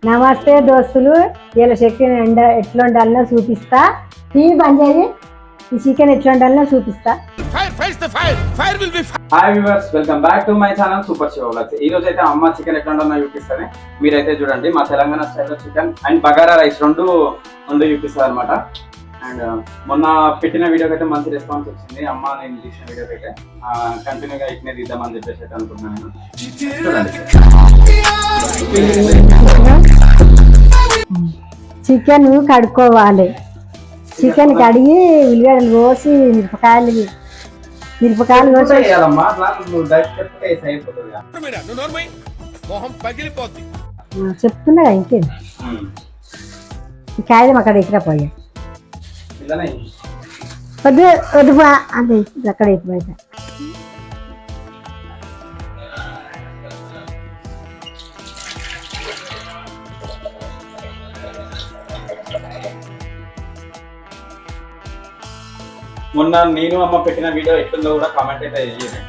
నమస్తే దోస్తులు, ఇలా చికెన్ ఎట్లా వండాలనో చూపిస్తా. టీవీ బంద్ చేయి, ఈ చికెన్ ఎట్లా వండాలనో చూపిస్తా. Hi viewers, welcome back to my channel super Shiva vlogs. ఈ రోజు అయితే అమ్మ చికెన్ ఎట్లా వండాలో చూపిస్తుంది. మీరైతే చూడండి, మా తెలంగాణ స్టైల్లో చికెన్ అండ్ బగారా రైస్ రెండు చూపిస్తుంది అనమాట. అండ్ మొన్న పెట్టిన వీడియోకి అయితే మంచి రెస్పాన్స్ వచ్చింది. అమ్మ నేను తీసిన వీడియోకి అయితే కంటిన్యూగా ఇట్నే తీద్దామని చెప్పేసి అయితే అనుకుంటున్నాను. చూడండి, చికెన్ కడుక్కోవాలి. చికెన్ కడిగి ఉల్లిగడ్డలు కోసి మిరపకాయలు కోసి చెప్తున్నా ఇంకే కాయలు అక్కడ ఎక్కడ పోయా వద్దు వద్దు అదే అక్కడ ఎత్తిపోయా. మొన్న నేను అమ్మ పెట్టిన వీడియో ఎట్లుందో కూడా కామెంట్ అయితే చేయండి.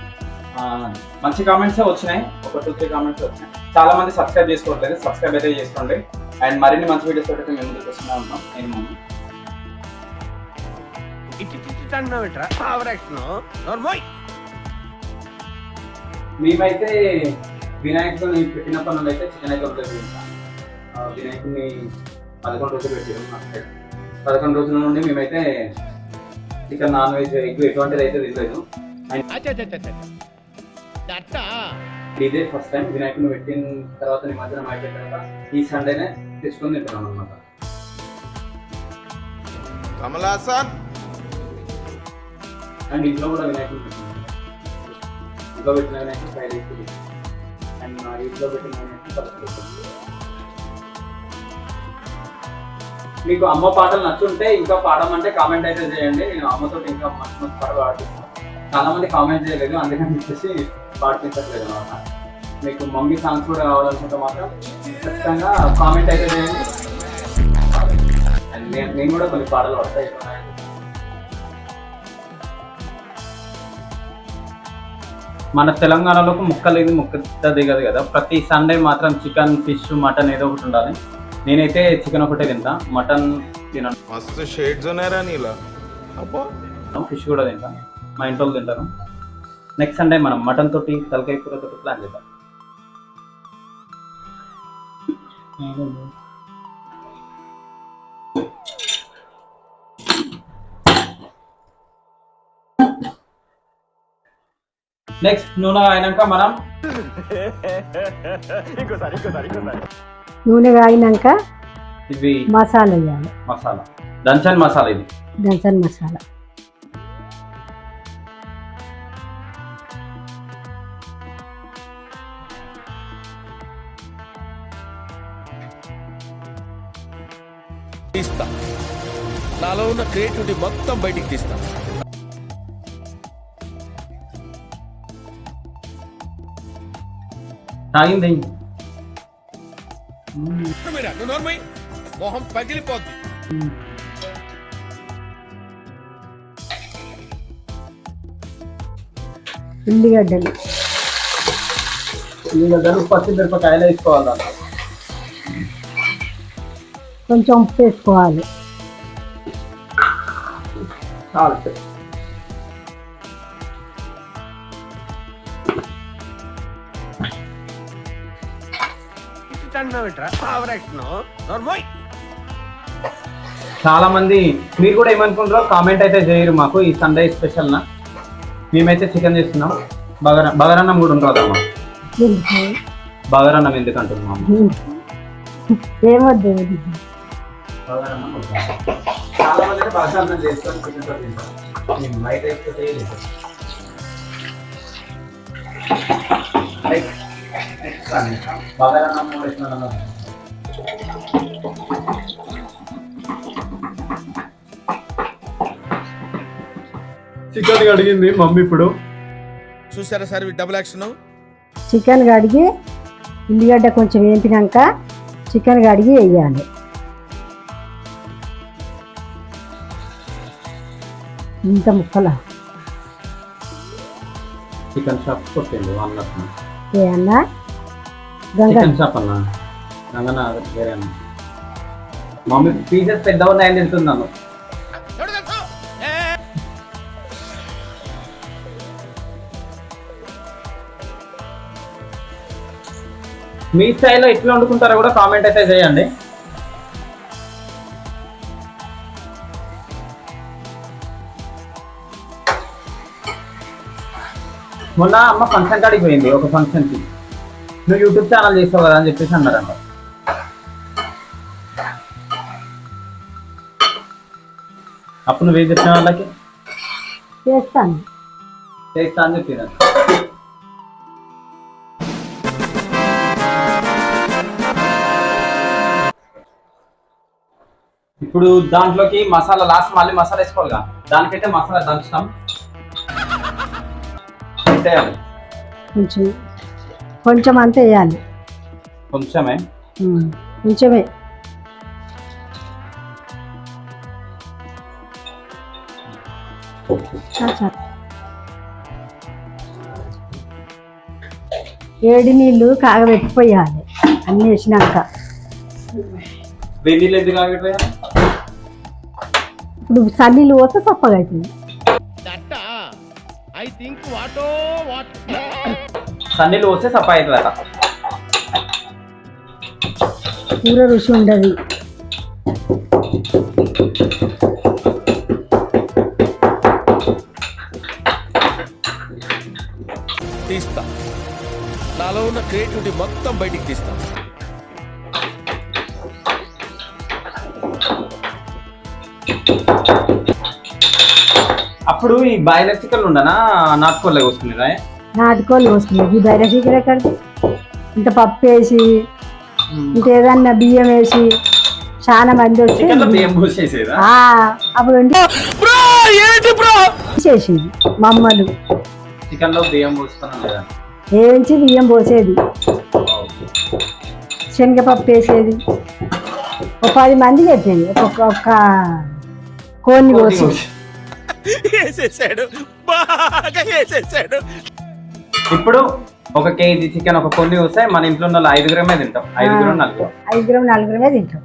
మంచి కామెంట్సే వచ్చినాయి, ఒక 2-3 కామెంట్స్ వచ్చినాయి. చాలా మంది సబ్స్క్రైబ్ చేసుకోవట్లేదు, సబ్స్క్రైబ్ అయితే చేసుకోండి. అండ్ మరిన్ని మంచి వీడియోస్ అయితే మేము ముందుకు వస్తూనే ఉన్నాం. మేమైతే వినాయకుడిని పెట్టినప్పటి నుండి అయితే చికెన్ అయితే ఉంటుంది. వినాయకుడిని 11 రోజులు పెట్టారు. 11 రోజుల నుండి మేమైతే చికెన్ నాన్ వెజ్ ఎగ్ ఎటువంటిది అయితే తినలేదు. ఇదే ఫస్ట్ టైం వినాయకుడిని పెట్టిన తర్వాత నిమజ్జనం అయిపోయిన తర్వాత ఈ సండేనే తెచ్చుకొని తింటున్నాం అనమాట. అండ్ ఇంట్లో కూడా వినాయకుడిని పెట్టినాం. ఇంట్లో పెట్టిన వినాయకుడు 5 days అండ్ మా ఇంట్లో పెట్టిన వినాయకుడు 10 days. మీకు అమ్మ పాటలు నచ్చుంటే ఇంకా పాడమంటే కామెంట్ అయితే చేయండి. నేను అమ్మతో ఇంకా మంచి పాటలు పాడిస్తాను. చాలా మంది కామెంట్ చేయలేదు, అందుకని చెప్పేసి పాడిపించట్లేదు అనమాట. మీకు మమ్మీ సాంగ్స్ కూడా కావాలనుకుంటే మాత్రం ఖచ్చితంగా కామెంట్ అయితే చేయండి. అండ్ నేను కూడా కొన్ని పాటలు పడతాయి. మన తెలంగాణలో ముక్కలేదు ముక్క దిగదు కదా. ప్రతి సండే మాత్రం చికెన్, ఫిష్, మటన్ ఏదో ఒకటి ఉండాలి. నేనైతే చికెన్ ఒకటే తింటా, మటన్ తినను. మస్తు షేడ్స్ ఉన్నారా నీలా? అబ్బో, ఫిష్ కూడా తింటా, మా ఇంట్లో తింటాను. నెక్స్ట్ సండే మనం మటన్ తోటి తలకాయ కూరతో ప్లాన్ చేద్దాం. నెక్స్ట్ నూనె అయినాక మనం నూనె కాగినాక ఇవి మసాలా వేయాలి. మసాలా దంచన్ మసాలా, ఇది దంచన్ మసాలా. తీస్తా, నాలో ఉన్న క్రియేటివిటీ మొత్తం బయటికి తీస్తా. తాగింది మొహం పగిలిపోద్ది. ఉల్లిగడ్డలు పచ్చిమిరపకాయలు వేసుకోవాలి. కొంచెం ఉప్పు వేసుకోవాలి. సాల్ట్, చాలా మంది మీరు కూడా ఏమనుకుంటారో కామెంట్ అయితే చేయరు. మాకు ఈ సండే స్పెషల్ నా మేమైతే చికెన్ చేస్తున్నాం. బగారన్నం కూడా ఉంటుంది అమ్మా. బగారన్నం ఎందుకు అంటున్నాం? ఏమొద్దు, చాలా మంది బగారన్నం చేసుకొని చికెన్ తో తింటారు. మేము బయట బగారన్నం వేసిన చికెన్ కడిగింది మమ్మీ. ఇప్పుడు చూసారా సార్ డబుల్ యాక్షన్. చికెన్ కడిగి ఉల్లిగడ్డ కొంచెం వేపినాక చికెన్ కడిగి వేయాలి. ఇంత ముక్కల చికెన్ షాప్ కొట్టిండు అన్నట్టు. ఏ అన్నా చికెన్ షాప్ అన్న రంగన వేరే అన్న. మమ్మీ పీసెస్ పెద్దగా ఉన్నాయని తింటున్నాను. మీ స్టైల్లో ఎట్లా వండుకుంటారో కూడా కామెంట్ అయితే చేయండి. మొన్న అమ్మ ఫంక్షన్ కాడికి పోయింది, ఒక ఫంక్షన్కి. నువ్వు యూట్యూబ్ ఛానల్ చేస్తావు కదా అని చెప్పేసి అన్నారంట. అప్పుడు నువ్వేం చెప్పిన వాళ్ళకి? చేస్తాను. చేస్తా అని చెప్పిన. ఇప్పుడు దాంట్లోకి మసాలా లాస్ట్ మళ్ళీ మసాలా వేసుకోవాలిగా, దానికైతే మసాలా దంచుతాం. కొంచెం కొంచెం అంతా వేయాలి. కొంచెమే కొంచెమే. వేడి నీళ్ళు కాగబెట్టిపోయాలి అన్నీ వేసినాక. వేడి నీళ్ళు ఎందుకు కాగబెట్టిపోయాలి? ఇప్పుడు చల్లీలు పోస్తే చప్పగా అవుతుంది. సన్నీళ్ళు పోస్తే సప్ప అవుతుందట. కూర రుచి ఉండదు. తీస్తా, నాలో ఉన్న క్రియేటివిటీ మొత్తం బయటికి తీస్తా. అప్పుడు ఈ బాయిలర్ చికెన్ ఉండనా నాటుకోలే కోసుకునేదా? నాటుకోలు కోసుకునేది. ఈ బయట చికెన్ ఎక్కడికి? ఇంత పప్పు వేసి ఇంత ఏదన్నా బియ్యం వేసి చాలా మంది వచ్చి బియ్యం పోసేసేదా? అప్పుడు చేసేది మా అమ్మలు. చికెన్ లో బియ్యం పోసుకున్నాం లేదా? వేయించి బియ్యం పోసేది, శనగపప్పు వేసేది. ఒక 10 మంది పెట్టేది. ఒక్క కోడిని కోసి ఇప్పుడు 1 కేజీ చికెన్ ఒక కొన్ని వస్తాయి. మన ఇంట్లో ఉన్న 5 గ్రామే తింటాం. 5 గ్రామ్ 4 గ్రామే తింటాం.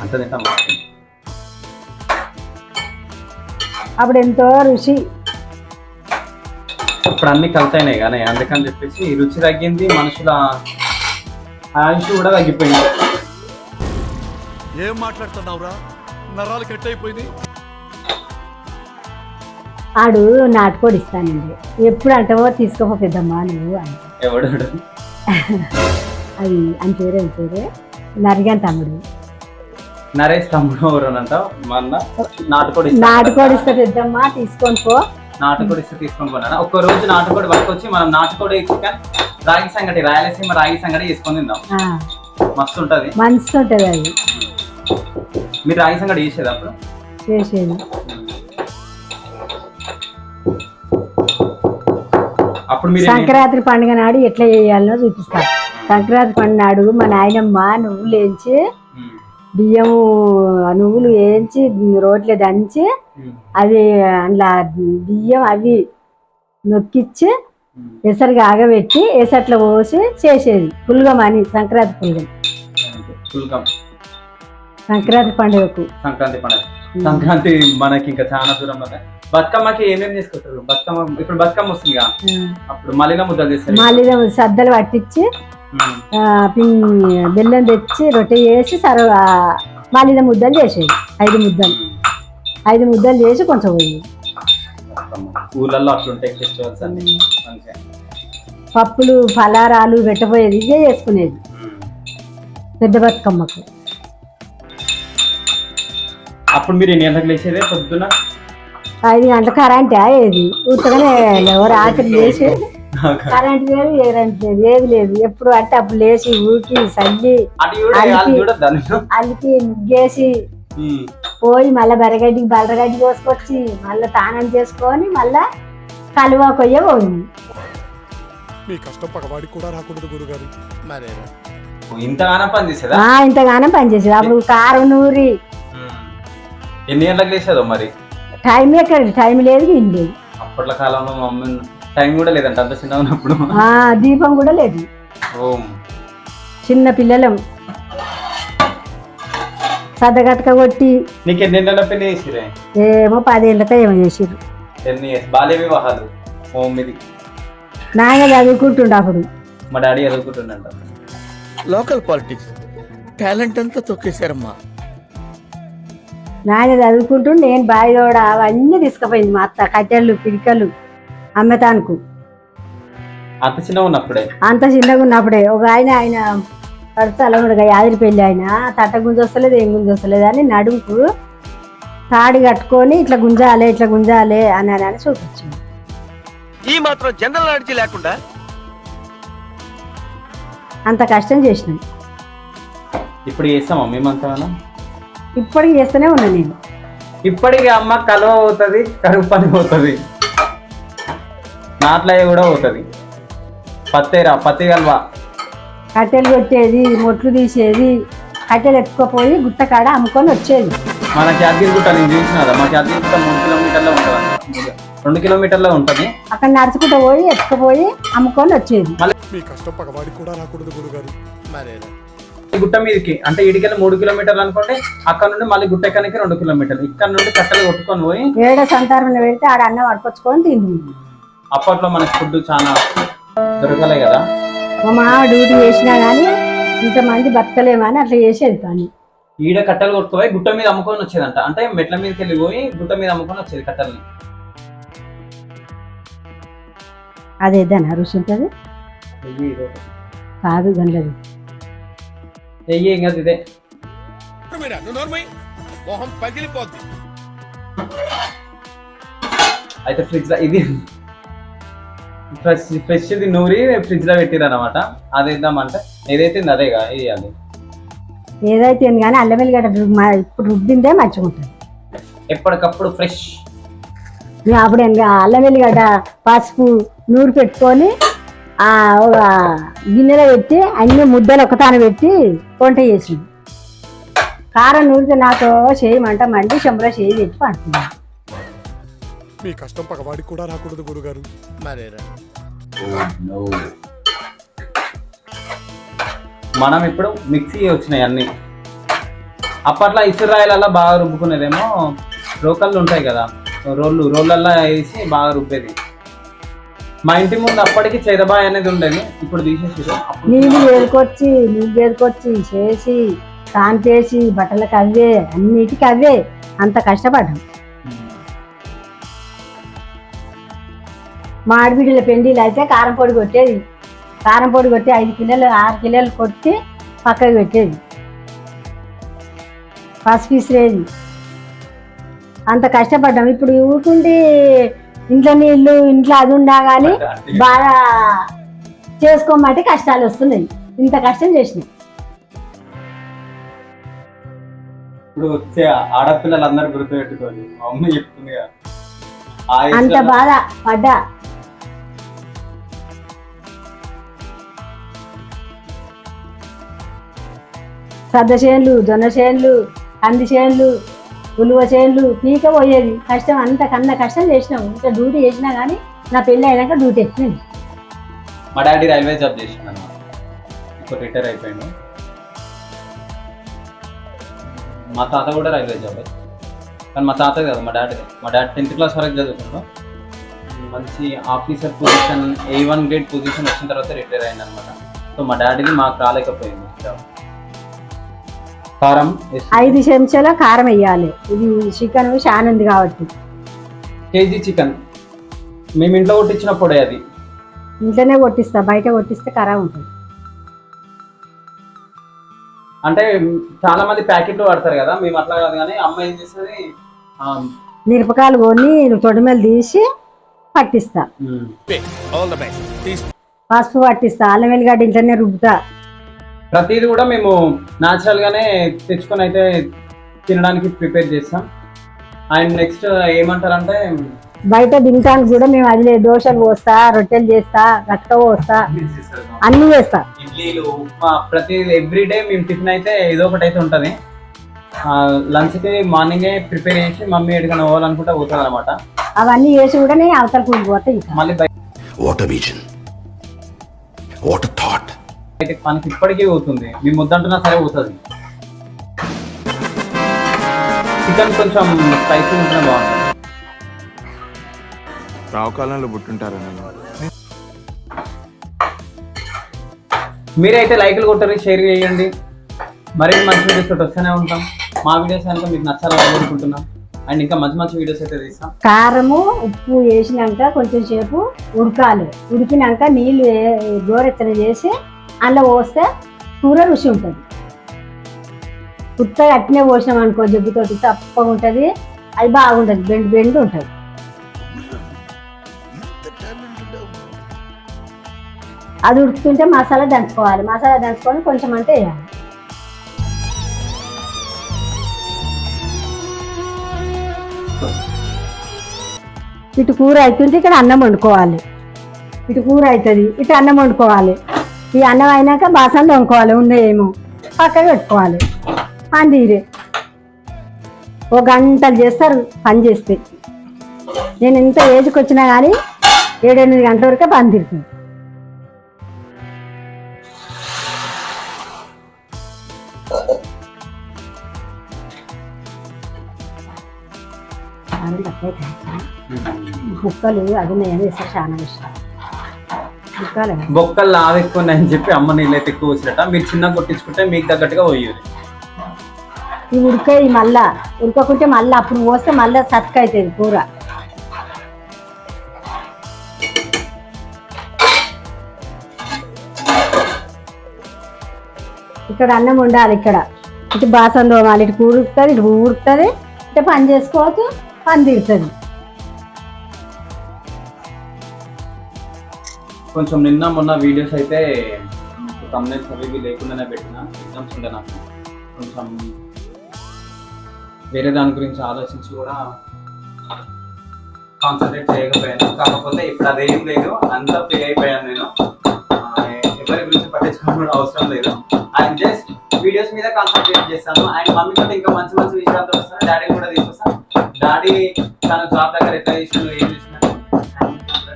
అంత తింటాం. అప్పుడు ఎంతో రుచి. ఇప్పుడు అన్ని కలితైనాయి కానీ అందుకని చెప్పేసి రుచి తగ్గింది, మనుషుల ఆయుష్ కూడా తగ్గిపోయింది. ఏం మాట్లాడుతున్నావురా? నరాలు కట్ అయిపోయింది. ఆడు నాటుకోడి ఇస్తానండి. ఎప్పుడు అంటావో తీసుకోపో పెద్దమ్మా నువ్వు అంటే. ఎవడు అది అని పేరే నరిగాని తమ్ముడు. నరేష్ తమ్ముడు ఎవరనంట. మన నాటుకోడి ఇస్తా పెద్దమ్మా తీసుకొని పో. నాటుకోడి ఇస్తే తీసుకొని పోనా? ఒక్క రోజు నాటుకోడి పట్టుకొచ్చి మనం నాటుకోడి చికెన్ రాగి సంగటి, రాయలసీమ రాగి సంగటి చేసుకొని తిందాం. మస్తు ఉంటది. మంచి ఉంటది అది. మీరు రాగి సంగటి చేసేది అప్పుడు? చేసేది. అప్పుడు మీరు సంక్రాంతి పండుగ నాడు ఎట్లా చేయాలనో చూపిస్తా. సంక్రాంతి పండుగ నాడు మా నాయనమ్మ నువ్వులు వేయించి, బియ్యము నువ్వులు వేయించి రోట్లో దంచి అవి అందులో బియ్యం అవి నొక్కిచ్చి ఎసరు ఆగబెట్టి ఎసట్లో పోసి చేసేది. పుల్గం అని సంక్రాంతి పుల్గం. సంక్రాంతి పండుగకు. సంక్రాంతి మనకి ఇంకా చాలా దూరం. బతుకమ్మకి ఏమేమి చేసుకుంటారు? బతుకమ్మ ఇప్పుడు బతుకమ్మ వస్తుందిగా, అప్పుడు మలిన ముద్దలు చేస్తారు. మలిన సద్దలు పట్టించి బెల్లం తెచ్చి రొట్టె చేసి మలిన ముద్దలు చేసేది. 5 ముద్దలు చేసి కొంచెం పోయి ఊళ్ళల్లో అట్లుంటాయి ఫెస్టివల్స్ అన్ని. పప్పులు ఫలారాలు పెట్టబోయేది ఇవే చేసుకునేది పెద్ద బతుకమ్మకు. అప్పుడు మీరు ఎన్ని గంటలకు లేచేదే పొద్దున? 5 గంటల కరెంట్ ఏది ఉత్తగానే రాత్రి లేచి కరెంట్ లేదు ఏది లేదు. ఎప్పుడు అంటే అప్పుడు లేచి ఊకి చల్లి అల్లికి ముగ్గేసి పోయి మళ్ళీ బర్రగడ్డికి కోసుకొచ్చి మళ్ళీ తానం చేసుకొని మళ్ళా కలువ కొయ్య పోయింది. మీ కష్టం పగవాడికి కూడా రాకూడదు గురుగారు. ఇంతగానం పని చేసేదా? ఇంతగానం పని చేసేది. అప్పుడు కారు నూరి. ఎన్ని గంటలకు లేచేదో మరి? టైం ఎక్కడ? టైం లేదు ఇల్లు లేదు. అప్పట్లో కాలంలో మమ్మీ టైం కూడా లేదంట అంత చిన్న ఉన్నప్పుడు. దీపం కూడా లేదు. చిన్న పిల్లలం సద్దగట్టక కొట్టి నీకు ఎన్ని నెలల పెళ్లి చేసిరే? ఏమో 10 ఏళ్ళతో ఏమో చేసిర్రు. 10 years బాల్య వివాహాలు మా మమ్మీది. నాన్న చదువుకుంటుండే అప్పుడు. మా డాడీ చదువుకుంటుండంట. లోకల్ పాలిటిక్స్ టాలెంట్ అంతా తొక్కేశారమ్మా. నాన్న చదువుకుంటుండే, నేను బావి తోడ అవన్నీ తీసుకుపోయింది మా అత్త. కట్టెలు పిడికలు అమ్మతానుకు అంత చిన్నగా ఉన్నప్పుడే. అంత చిన్నగా ఉన్నప్పుడే ఒక ఆయన పడతాలో యాదిరి పెళ్ళి ఆయన తట్ట గుంజ వస్తలేదు, ఏం గుంజ వస్తలేదు అని నడుముకు తాడి కట్టుకొని ఇట్లా గుంజాలే అని చూపించింది. ఈ మాత్రం జనరల్ నాలెడ్జ్ లేకుండా అంత కష్టం చేసినాం. ఇప్పుడు చేస్తామా మేమంతా? ఇప్పటికి చేస్తూనే ఉన్నా నేను. ఇప్పటికి అమ్మ కలువ అవుతుంది, కరువు పని అవుతుంది, నాట్లయ్య కూడా అవుతుంది. పత్తి కలవ కట్టెలు కొట్టేది, మొట్లు తీసేది, కట్టెలు ఎత్తుకుపోయి గుట్ట కాడ అమ్ముకొని వచ్చేది. మన యాదగిరి గుట్ట నేను చూసినారా? మా యాదగిరి గుట్ట 3 కిలోమీటర్లో ఉంటుంది, 2 కిలోమీటర్లో ఉంటుంది. అక్కడ నడుచుకుంటూ పోయి ఎత్తుకుపోయి అమ్ముకొని వచ్చేది. మీ కష్టం పగవాడికి కూడా రాకూడదు గురుగారు. గుట్ట మీదకి అంటే ఇడికెళ్ళి 3 కిలోమీటర్లు అనుకోండి, అక్కడ నుండి మళ్ళీ గుట్ట ఎక్కడానికి 2 కిలోమీటర్లు. ఇక్కడ నుండి కట్టెలు కొట్టుకొని పోయి ఏడో సంతారం పెడితే ఆడ అన్నం పట్టుకొచ్చుకొని తింది. అప్పట్లో మనకి ఫుడ్ చాలా దొరకలే కదా. మా మామ డ్యూటీ చేసినా కానీ ఇంతమంది బతకలేమని అట్లా చేసేది పని. ఈడ కట్టెలు కొట్టుకుపోయి గుట్ట మీద అమ్ముకొని వచ్చేదంట. అంటే మెట్ల మీదకి వెళ్ళి పోయి గుట్ట మీద అమ్ముకొని వచ్చేది కట్టెల్ని. అదేదానా రుచి ఉంటుంది కాదు గంటది ఇంకా ఇదే మొహం పగిలిపోద్ది. అయితే ఫ్రిడ్జ్ ఇది ఫ్రెష్ ఇది నూరి ఫ్రిడ్జ్ లో పెట్టిరు అనమాట. అది ఇద్దామంటే ఏదైతే అదేగా వేయాలి. ఏదైతే కానీ అల్లం వెల్లిగడ్డ ఇప్పుడు రుద్దిందే మంచిగా ఉంటుంది. ఎప్పటికప్పుడు ఫ్రెష్. అప్పుడు అల్లం వెల్లిగడ్డ పసుపు నూరు పెట్టుకొని ఒక గిన్నెలో పెట్టి అన్ని ముద్దలు ఒకతాన పెట్టి వంట చేసింది. కారం నూరితే నాకు చేయమంట మండి చెంబులో చేయి పెట్టి పడుతుంది. మీ కష్టం పగవాడికి కూడా రాకూడదు గురుగారు. మనం ఇప్పుడు మిక్సీ వచ్చినాయి అన్ని. అప్పట్లో ఇసురాయిలల్లో బాగా రుబ్బుకునేదేమో రోకళ్ళు ఉంటాయి కదా, రోళ్ళల్లో వేసి బాగా రుబ్బేది. మా ఇంటి ముందు అప్పటికి చేదబాయ్ అనేది ఉండేది, ఇప్పుడు తీసేసారు. నీళ్ళు వేరుకొచ్చి చేసి కాంపేసి బట్టలకు అవే అన్నిటికీ అవే అంత కష్టపడ్డాం. మా ఆడబిడ్డల పెండిలు అయితే కారం పొడి కొట్టి 5 కిలోలు 6 కిలోలు కొట్టి పక్కకు పెట్టేది, పసుపు ఇసిరేది. అంత కష్టపడ్డాం. ఇప్పుడు ఊరుకుంటే ఇంట్లో నీళ్ళు ఇంట్లో అది ఉన్నా కానీ బాగా చేసుకోమంటే కష్టాలు వస్తున్నాయి. ఇంత కష్టం చేసినాయి. ఇప్పుడు వచ్చే ఆడపిల్లలందరూ గుర్తుపెట్టుకోండి, మా అమ్మ చెప్తుంది అంత బాధ పడ్డా. సద్ద చేనులు, జొన్న చేనులు, కంది చేనులు, ఉలువ చేనులు పీక పోయేది. కష్టం అంత కన్నా కష్టం చేసినాం. ఇంకా డ్యూటీ చేసినా కానీ నా పెళ్ళి అయినాక డ్యూటీ ఎక్కింది. మా డాడీ రైల్వే జాబ్ చేసిండు అన్నమాట, ఇప్పుడు రిటైర్ అయిపోయింది. మా తాత కూడా రైల్వే జాబ్, కానీ మా తాత కదా మా డాడీ 10th క్లాస్ వరకు చదువుకున్నాడు. మంచి officer position, A1 grade position వచ్చిన తర్వాత రిటైర్ అయింది అనమాట. సో మా డాడీది మాకు రాలేకపోయింది జాబ్. కారం 5 చెంచాల కారం వేయాలి. ఇది చికెన్ చాలా ఉంది కాబట్టి. కేజీ చికెన్ మేము ఇంట్లో కొట్టించిన పొడే, అది ఇంట్లోనే కొట్టిస్తా, బయట కొట్టిస్తే ఖరాబ్ ఉంటుంది. అంటే చాలా మంది ప్యాకెట్లు వాడతారు కదా, మేము అట్లా కాదు. కానీ అమ్మ ఏం చేస్తుంది, మిరపకాయలు కొని తొడిమెలు తీసి పట్టిస్తా, పసుపు పట్టిస్తా, అల్లం వెల్లిగడ్డ ఇంట్లోనే రుబ్బుతా. ప్రతిది కూడా మేము న్యాచురల్ గానే తెచ్చుకొని అయితే తినడానికి ప్రిపేర్ చేస్తాం. అండ్ నెక్స్ట్ ఏమంటారంటే బయట తినడానికి కూడా మేము అది లేదు, దోశలు పోస్తా, రొట్టెలు చేస్తా, గట్క పోస్తా, అన్ని చేస్తా. ఇడ్లీలు, ఉప్మా, ప్రతి ఎవ్రీడే మేము టిఫిన్ అయితే ఏదో ఒకటి అయితే ఉంటుంది. లంచ్కి మార్నింగే ప్రిపేర్ చేసి మమ్మీ ఎక్కడికైనా పోవాలనుకుంటే పోతుంది అనమాట. అవన్నీ చేసి కూడా నేను అవతల కూలిపోతాయి. మళ్ళీ What a vision. What a thought. అయితే మనకి ఇప్పటికీ పోతుంది, మీ ముద్దంటున్నా సరే పోతుంది. చికెన్ కొంచెం స్పైసీ ఉంటేనే బాగుంటుంది. రావు కాలంలో పుట్టుంటారా నేను? మీరైతే లైక్లు కొట్టండి, షేర్ చేయండి. మరిన్ని మంచి వీడియోస్ తోటి వస్తూనే ఉంటాం. మా వీడియోస్ కనుక మీకు నచ్చాలని కోరుకుంటున్నాం. అండ్ ఇంకా మంచి మంచి వీడియోస్ అయితే తీస్తాం. కారము ఉప్పు వేసినాక కొంచెం సేపు ఉడకాలి. ఉడికినాక నీళ్ళు గోరెత్తన చేసి అందులో పోస్తే కూర రుచి ఉంటుంది. ఉత్తగా అట్నే పోసినాం అనుకో జగ్గుతోటి తప్పగా ఉంటుంది, అది బాగుంటుంది, బెండు బెండు ఉంటుంది. అది ఉడుకుతుంటే మసాలా దంచుకోవాలి. మసాలా దంచుకొని కొంచెం అంటే వేయాలి. ఇటు కూర అవుతుంటే ఇక్కడ అన్నం వండుకోవాలి. ఇటు కూర అవుతుంది, ఇటు అన్నం వండుకోవాలి. ఈ అన్నం అయినాక బాసనలు వండుకోవాలి, ఉన్నాయేమో పక్కన పెట్టుకోవాలి. అందిరే ఓ గంటలు చేస్తారు పని చేస్తే. నేను ఎంత ఏజ్కి వచ్చినా కానీ 7-8 గంటల వరకే పని తీరుతుంది. బుక్కలు అది నేను వేసాను, చాలా ఇష్టం బుక్కలు. బొక్కలు లావు ఎక్కువ ఉన్నాయని చెప్పి అమ్మ నీళ్ళైతే ఎక్కువ వచ్చినట్ట. మీరు చిన్నగా కొట్టించుకుంటే మీకు తగ్గట్టుగా పోయేది. ఇవి ఉడకాయి, మళ్ళా ఉడకకుంటే మళ్ళీ అప్పుడు పోస్తే మళ్ళీ సత్క అవుతుంది కూర. ఇక్కడ అన్నం ఉండాలి, ఇక్కడ ఇటు బాసం తోమాలి, ఇటు ఉడుకుతుంది, ఇటు ఉడుకుతుంది, ఇటు పని చేసుకోవచ్చు, పని తీరుతుంది. కొంచెం నిన్న మొన్న వీడియోస్ అయితే thumbnails అవి లేకుండానే పెట్టిన. ఎగ్జామ్స్ ఉండే నాకు, కొంచెం వేరే దాని గురించి ఆలోచించి కూడా కాన్సన్ట్రేట్ చేయకపోయాను. కాకపోతే ఇప్పుడు అదేం లేదు, అంతా ఫ్రీ అయిపోయాను నేను. ఎవరి గురించి పట్టించుకోవడం అవసరం లేదు. అండ్ జస్ట్ వీడియోస్ మీద కాన్సన్ట్రేట్ చేస్తాను. అండ్ మమ్మీ కూడా ఇంకా మంచి మంచి విషయాలతో వస్తాను. డాడీ కూడా తీసుకొస్తాను. డాడీ తన జాబ్ దగ్గర ఎట్లా చేసినాడు, ఏం చేసినాడు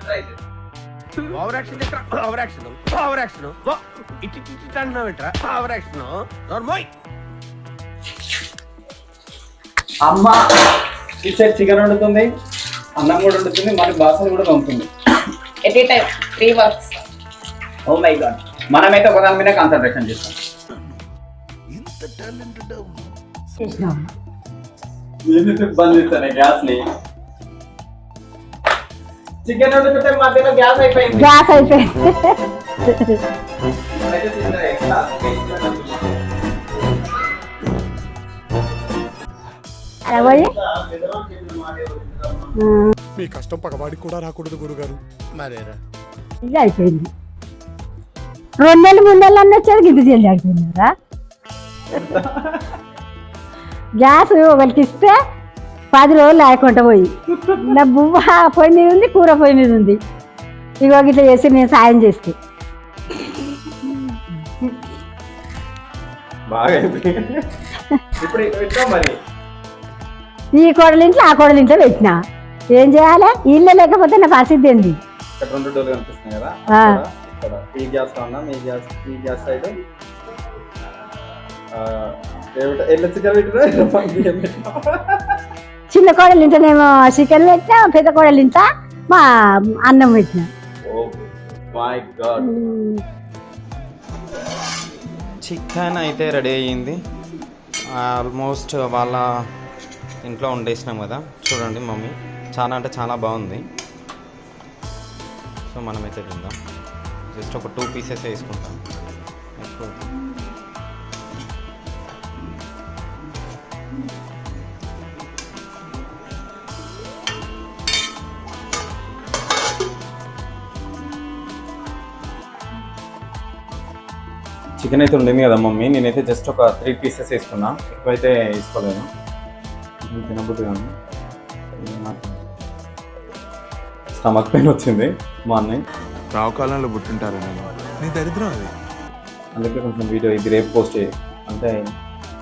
ట్రై చేస్తాను. Over action over action over action ఇటు ఇటు అంటున్నావు ఏంట్రా? ఓవర్ యాక్షన్ నోర్మోయ్. అమ్మ ఈ సైడ్ చికెన్ వండుతుంది, అన్నం కూడా వండుతుంది, మరి బాసలు కూడా వండుతుంది. At a time 3 works. Oh my god, మనమైతే ఒక దాని మీద కాన్సన్ట్రేషన్ చేస్తాం. చేసినాం బంద్ చేస్తాను గ్యాస్ ని. చికెన్ వండుతుంటే మధ్యలో గ్యాస్ అయిపోయింది. గ్యాస్ అయిపోయింది. మీ కష్టం పగవాడికి కూడా రాకూడదు గురుగారు. మరేరా ఇది అయిపోయింది. 2 నెలలు 3 నెలలు అన్నీ వచ్చేది ఇంత జల్లి అయిపోయినారా. గ్యాస్ ఒకరికి ఇస్తే 10 రోజులు లేకుండా పోయి నా బువ్వ పొయ్యి మీద ఉంది, కూర పొయ్యి మీద ఉంది. ఇగో ఇట్లా చేసి నేను సాయం చేస్తే బాగా అయిపోయింది. ఇప్పుడు ఎట్లా మరి? ఈ కోడలు ఇంట్లో ఆ కోడలు ఇంట్లో పెట్టినా ఏం చేయాలి? ఇల్లు లేకపోతే నా పరిస్థితి ఏంది? ఇక్కడ 2 డోర్లు కనిపిస్తున్నాయి కదా, ఇక్కడ ఈ గ్యాస్ ఉన్నా ఈ గ్యాస్ సైడ్ చిన్న కోడలు ఇంటనేమో చికెన్ పెట్టినా, పెద్ద కోడలు ఇంట మా అన్నం పెట్టినా. చికెన్ అయితే రెడీ అయ్యింది. ఆల్మోస్ట్ వాళ్ళ ఇంట్లో వండేసినాం కదా. చూడండి మమ్మీ, చాలా అంటే చాలా బాగుంది. సో మనమైతే తిందాం. జస్ట్ ఒక 2 పీసెస్ వేసుకుంటాం. ఎక్కువ చికెన్ అయితే ఉండింది కదా మమ్మీ, నేనైతే జస్ట్ ఒక 3 పీసెస్ వేసుకున్నా, ఎక్కువైతే వేసుకోలేను. తినబుద్ధి కానీ స్టమక్ పెయిన్ వచ్చింది మా అన్నయ్య. రావు కాలంలో పుట్టుంటారా నేను? నీ దరిద్రం అది. అందుకే కొంచెం వీడియో ఇది రేపు పోస్ట్ చేయి, అంటే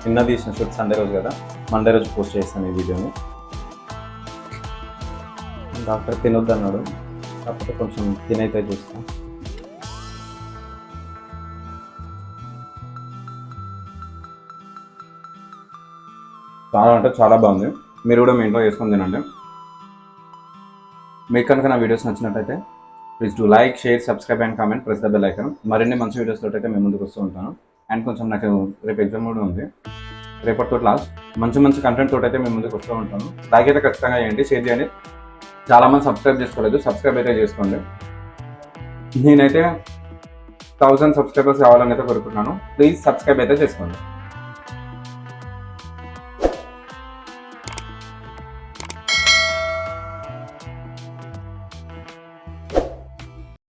నిన్న తీసిన షూట్ సండే రోజు కదా, మండే రోజు పోస్ట్ చేస్తాను ఈ వీడియోని. డాక్టర్ తినొద్దు అన్నాడు, కాకపోతే కొంచెం తినైతే చూస్తాను. చాలా అంటే చాలా బాగుంది. మీరు కూడా మీ ఇంట్లో చేసుకొని తినండి. మీకు కనుక నా వీడియోస్ నచ్చినట్టయితే please do like, share, subscribe and comment, press the bell icon. మరిన్ని మంచి వీడియోస్ తోటి అయితే మేము ముందుకు వస్తూ ఉంటాను. అండ్ కొంచెం నాకు రేపు ఎగ్జామ్ కూడా ఉంది. రేపటితో లాస్ట్ మంచి కంటెంట్ తోటి అయితే మేము ముందుకు వస్తూ ఉంటాను. లైక్ అయితే ఖచ్చితంగా చేయండి, షేర్ చేయండి. చాలామంది సబ్స్క్రైబ్ చేసుకోలేదు, సబ్స్క్రైబ్ అయితే చేసుకోండి. నేనైతే 1000 సబ్స్క్రైబర్స్ కావాలని అయితే కోరుకుంటున్నాను. ప్లీజ్ సబ్స్క్రైబ్ అయితే చేసుకోండి.